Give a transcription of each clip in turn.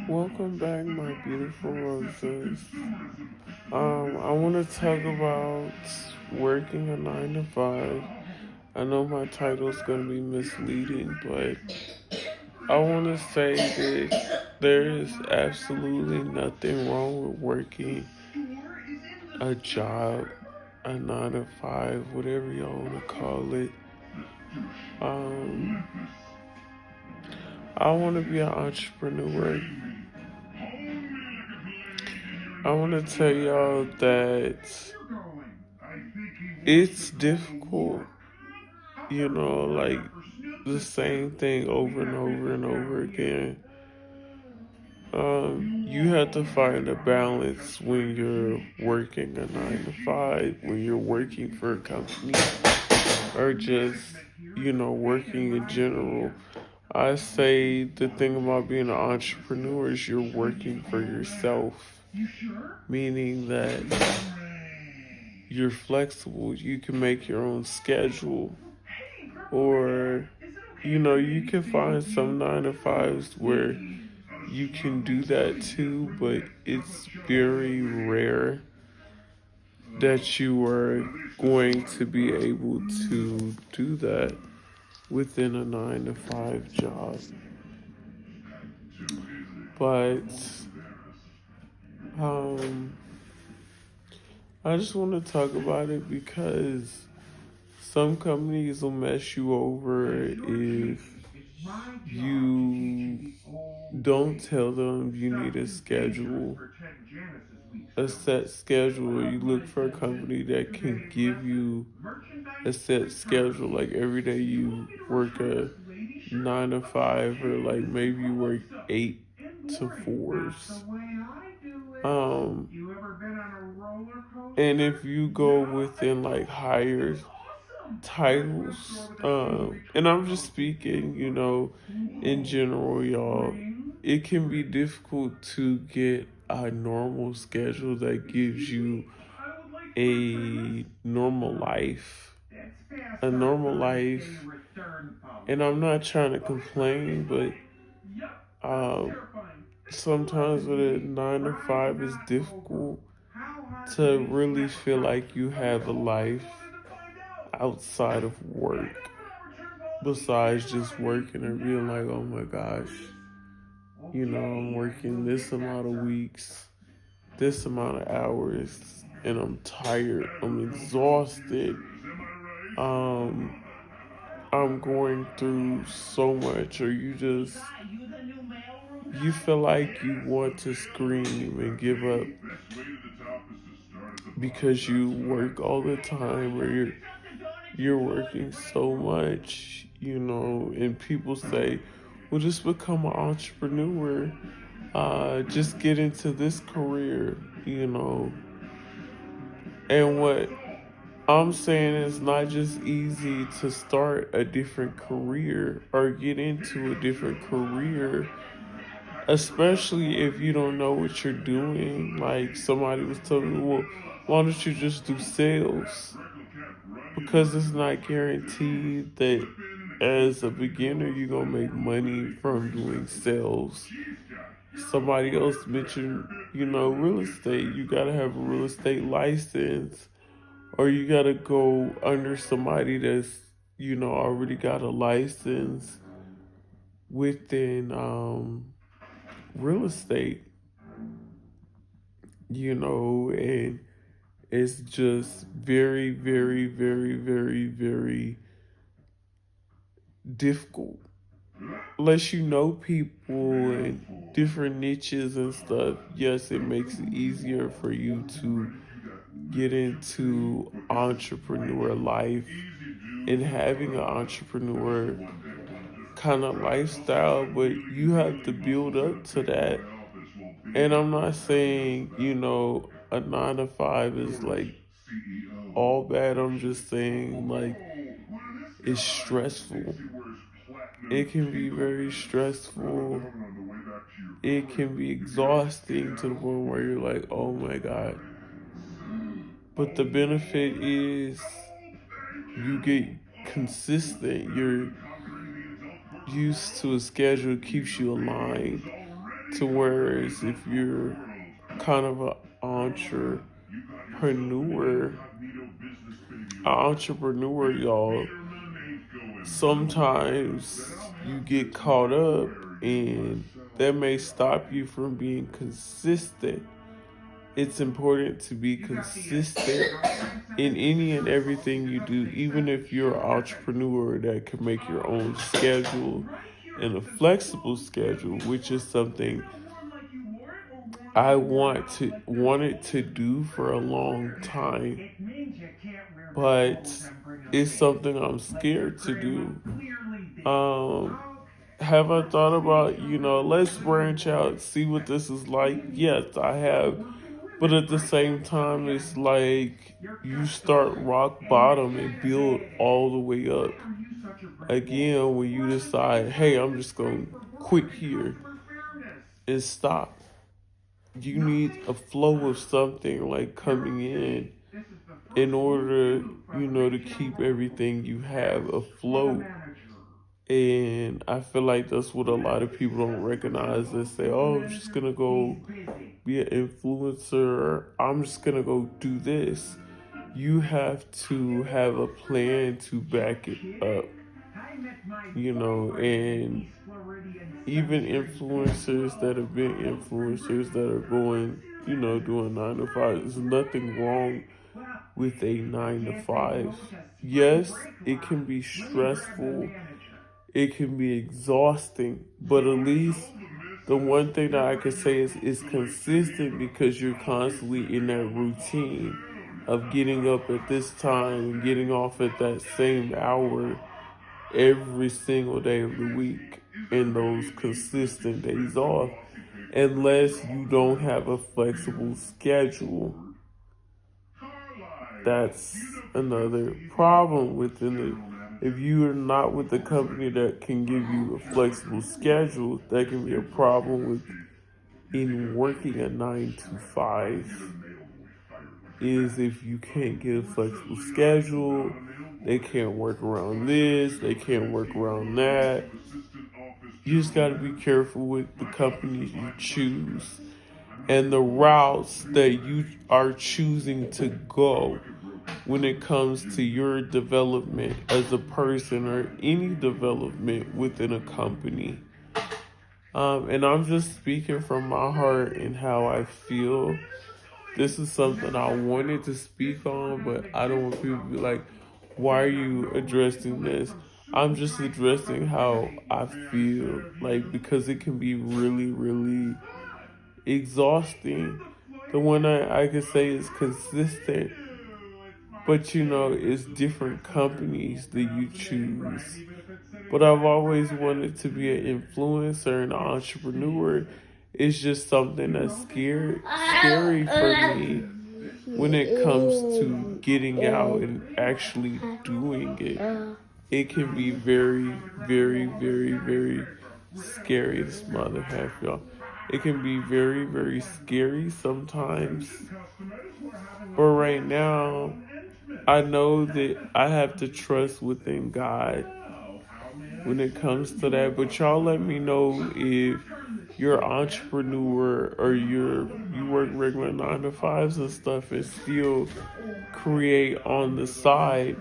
Welcome back, my beautiful roses. I want to talk about working a 9 to 5. I know my title is going to be misleading, but I want to say that there is absolutely nothing wrong with working a job, a 9 to 5, whatever y'all want to call it. Um, I want to be an entrepreneur. I want to tell y'all that it's difficult, like the same thing over and over and over again. You have to find a balance when you're working a 9 to 5, when you're working for a company, or just, working in general. I say the thing about being an entrepreneur is you're working for yourself, meaning that you're flexible. You can make your own schedule, or you can find some 9 to 5s where you can do that too, but it's very rare that you are going to be able to do that within a 9 to 5 job. But I just want to talk about it because some companies will mess you over if you don't tell them you need a set schedule. You look for a company that can give you a set schedule. Like every day you work a 9 to 5, or like maybe you work 8 to 4s. And if you go within like higher titles, and I'm just speaking, in general, y'all, it can be difficult to get a normal schedule that gives you a normal life. A normal life. And I'm not trying to complain, but sometimes with a 9 to 5 it's difficult to really feel like you have a life outside of work, besides just working and being like, oh my gosh, I'm working this amount of weeks, this amount of hours, and I'm tired, I'm exhausted, I'm going through so much, or you feel like you want to scream and give up because you work all the time, or you're working so much, and people say, well, just become an entrepreneur, just get into this career, and what I'm saying is not just easy to start a different career or get into a different career, especially if you don't know what you're doing. Like somebody was telling me, well, why don't you just do sales? Because it's not guaranteed that as a beginner you're going to make money from doing sales. Somebody else mentioned, real estate. You got to have a real estate license, or you got to go under somebody that's, already got a license within real estate, and it's just very, very, very, very, very difficult. Unless you know people and different niches and stuff, yes, it makes it easier for you to get into entrepreneur life and having an entrepreneur kind of lifestyle, but you have to build up to that. And I'm not saying, a 9 to 5 is like all bad. I'm just saying, like, it's stressful. It can be very stressful. It can be exhausting to the point where you're like, oh my God. But the benefit is you get consistent. You're used to a schedule, keeps you aligned. To whereas if you're kind of entrepreneur, y'all, sometimes you get caught up and that may stop you from being consistent. It's important to be consistent in any and everything you do, even if you're an entrepreneur that can make your own schedule and a flexible schedule, which is something I wanted to do for a long time, but it's something I'm scared to do. Have I thought about, let's branch out, see what this is like? Yes, I have. But at the same time, it's like you start rock bottom and build all the way up. Again, when you decide, hey, I'm just going to quit here and stop. You need a flow of something like coming in order, to keep everything you have afloat. And I feel like that's what a lot of people don't recognize. They say, oh, I'm just going to go be an influencer. I'm just going to go do this. You have to have a plan to back it up, and even influencers that have been influencers that are going, doing 9 to 5. There's nothing wrong with a 9 to 5. Yes, it can be stressful. It can be exhausting, but at least the one thing that I can say is it's consistent because you're constantly in that routine of getting up at this time and getting off at that same hour every single day of the week and those consistent days off, unless you don't have a flexible schedule. That's another problem within it. If you are not with a company that can give you a flexible schedule, that can be a problem with in working a 9 to 5. Is if you can't get a flexible schedule, they can't work around this, they can't work around that. You just got to be careful with the companies you choose and the routes that you are choosing to go when it comes to your development as a person or any development within a company. And I'm just speaking from my heart and how I feel. This is something I wanted to speak on, but I don't want people to be like, why are you addressing this? I'm just addressing how I feel, like, because it can be really, really exhausting. The one I could say is consistent, but it's different companies that you choose. But I've always wanted to be an influencer and an entrepreneur. It's just something that's scary for me when it comes to getting out and actually doing it. It can be very, very, very, very scary. This mother half, y'all. It can be very, very scary sometimes. But right now, I know that I have to trust within God when it comes to that. But y'all let me know if you're an entrepreneur or you work regular 9 to 5s and stuff and still create on the side,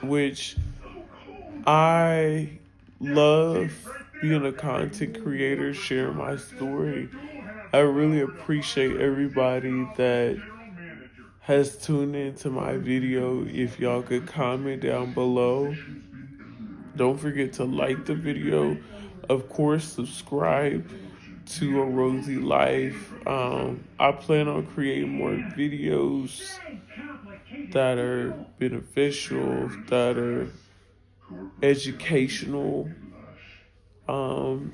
which I love being a content creator, sharing my story. I really appreciate everybody that has tuned into my video. If y'all could comment down below. Don't forget to like the video. Of course, subscribe to A Rosy Life. I plan on creating more videos that are beneficial, that are educational.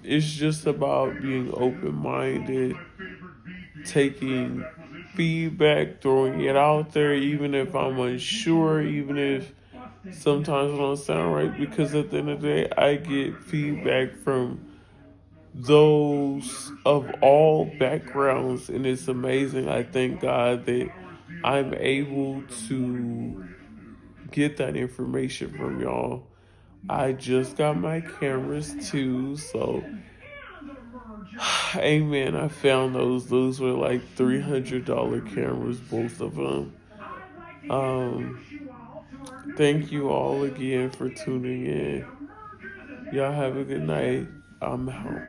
It's just about being open-minded, taking feedback, throwing it out there, even if I'm unsure, even if sometimes it don't sound right, because at the end of the day, I get feedback from those of all backgrounds, and it's amazing. I thank God that I'm able to get that information from y'all. I just got my cameras too, so Amen. I found those. Those were like $300 cameras, both of them. Um, Thank you all again for tuning in. Y'all have a good night. I'm out.